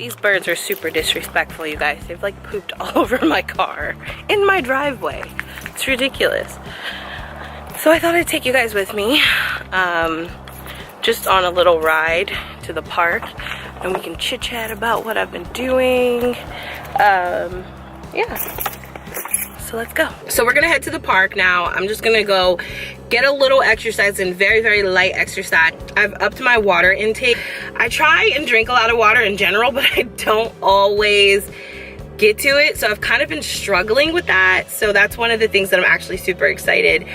These birds are super disrespectful, you guys. They've like pooped all over my car in my driveway. It's ridiculous. So I thought I'd take you guys with me, just on a little ride to the park, and we can chit chat about what I've been doing. Yeah. So let's go. So we're gonna head to the park now. I'm just gonna go get a little exercise and very, very light exercise. I've upped my water intake. I try and drink a lot of water in general, but I don't always get to it. So I've kind of been struggling with that. So that's one of the things that I'm actually super excited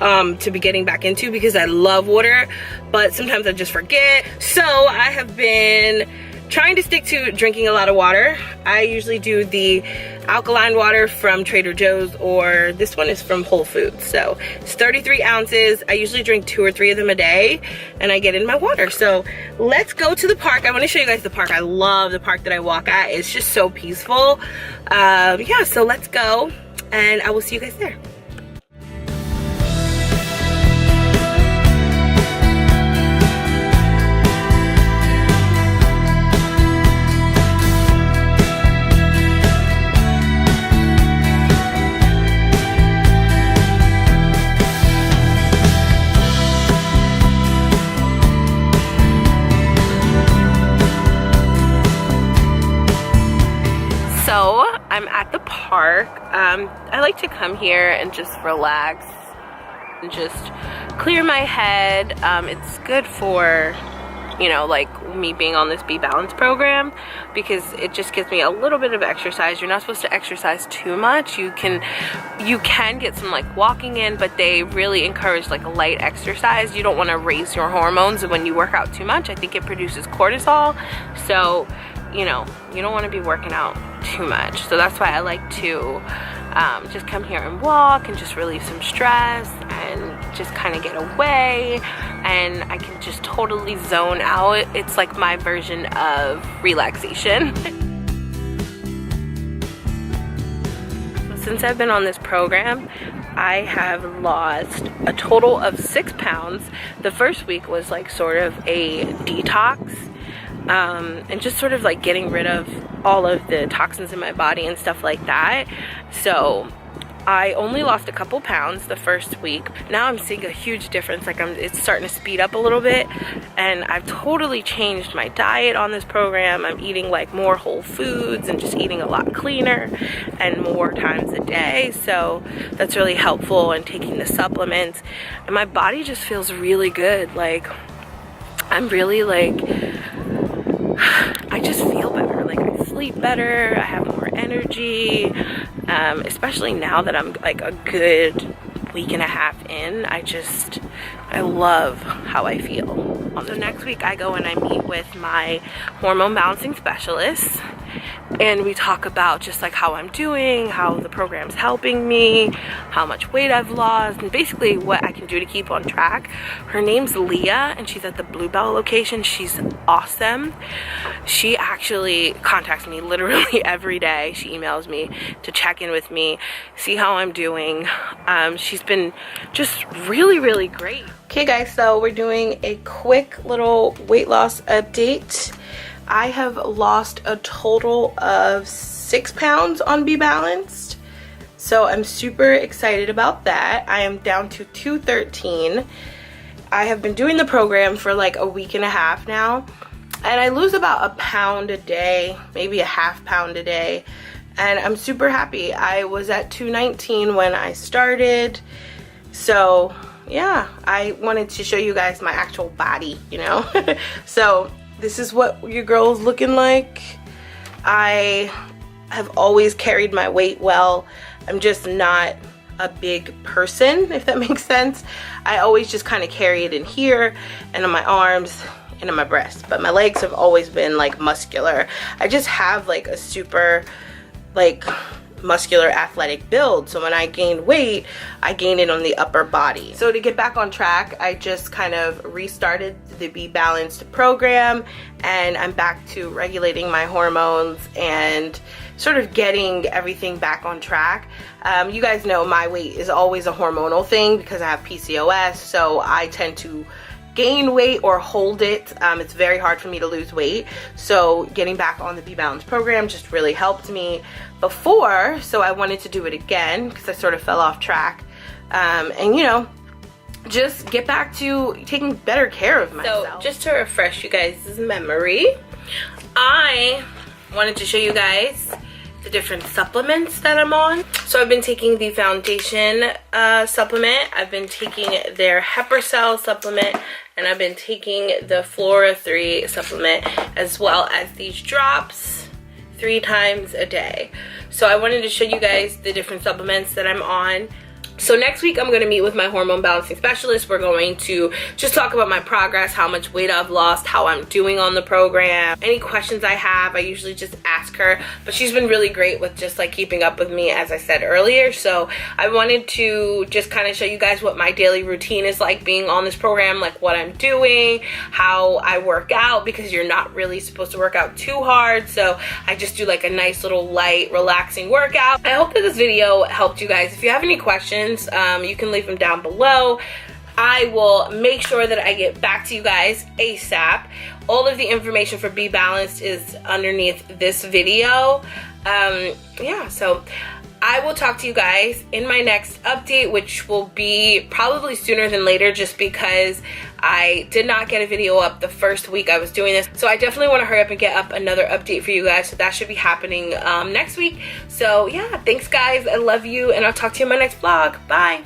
to be getting back into, because I love water, but sometimes I just forget. So I have been trying to stick to drinking a lot of water. I usually do the alkaline water from Trader Joe's, or this one is from Whole Foods. So it's 33 ounces. I usually drink 2 or 3 of them a day, and I get in my water. So let's go to the park. I want to show you guys the park. I love the park that I walk at. It's just so peaceful. Yeah, so let's go, and I will see you guys there. I'm at the park. I like to come here and just relax and just clear my head. It's good for, you know, like me being on this Be Balanced program, because it just gives me a little bit of exercise. You're not supposed to exercise too much. You can get some like walking in, but they really encourage like a light exercise. You don't want to raise your hormones when you work out too much. I think it produces cortisol. So, you know, you don't want to be working out too much. So that's why I like to just come here and walk and just relieve some stress and just kind of get away, and I can just totally zone out. It's like my version of relaxation. So since I've been on this program, I have lost a total of 6 pounds. The first week was like sort of a detox, and just sort of like getting rid of all of the toxins in my body and stuff like that. So I only lost a couple pounds the first week. Now I'm seeing a huge difference. Like it's starting to speed up a little bit, and I've totally changed my diet on this program. I'm eating like more whole foods and just eating a lot cleaner and more times a day. So that's really helpful, and taking the supplements, and my body just feels really good. Like I'm really like, I just feel better. Like I sleep better, I have more energy, especially now that I'm like a good week and a half in. I love how I feel. So next week I go and I meet with my hormone balancing specialist, and we talk about just like how I'm doing, how the program's helping me, how much weight I've lost, and basically what I can do to keep on track. Her name's Leah, and she's at the Bluebell location. She's awesome. She actually contacts me literally every day. She emails me to check in with me, see how I'm doing. She's been just really, really great. Okay guys, so we're doing a quick little weight loss update. I have lost a total of 6 pounds on Be Balanced, so I'm super excited about that. I am down to 213. I have been doing the program for like a week and a half now, and I lose about a pound a day, maybe a half pound a day, and I'm super happy. I was at 219 when I started, so yeah, I wanted to show you guys my actual body, you know. So this is what your girl is looking like. I have always carried my weight well. I'm just not a big person, if that makes sense. I always just kind of carry it in here and on my arms and on my breast, but my legs have always been like muscular. I just have like a super like muscular athletic build, so when I gain weight, I gain it on the upper body. So to get back on track, I just kind of restarted the Be Balanced program, and I'm back to regulating my hormones and sort of getting everything back on track. You guys know my weight is always a hormonal thing because I have PCOS, so I tend to gain weight or hold it. It's very hard for me to lose weight, so getting back on the Be Balanced program just really helped me before, so I wanted to do it again because I sort of fell off track, and you know, just get back to taking better care of myself. So just to refresh you guys' memory, I wanted to show you guys the different supplements that I'm on. So I've been taking the foundation supplement, I've been taking their Heifer Cell supplement, and I've been taking the Flora 3 supplement, as well as these drops 3 times a day. So I wanted to show you guys the different supplements that I'm on. So next week I'm going to meet with my hormone balancing specialist. We're going to just talk about my progress, how much weight I've lost, how I'm doing on the program. Any questions I have, I usually just ask her, but she's been really great with just like keeping up with me, as I said earlier. So I wanted to just kind of show you guys what my daily routine is like being on this program, like what I'm doing, how I work out, because you're not really supposed to work out too hard. So I just do like a nice little light, relaxing workout. I hope that this video helped you guys. If you have any questions, you can leave them down below. I will make sure that I get back to you guys ASAP. All of the information for Be Balanced is underneath this video. Yeah, so I will talk to you guys in my next update, which will be probably sooner than later, just because I did not get a video up the first week I was doing this. So I definitely want to hurry up and get up another update for you guys. So that should be happening next week. So yeah, thanks guys. I love you, and I'll talk to you in my next vlog. Bye.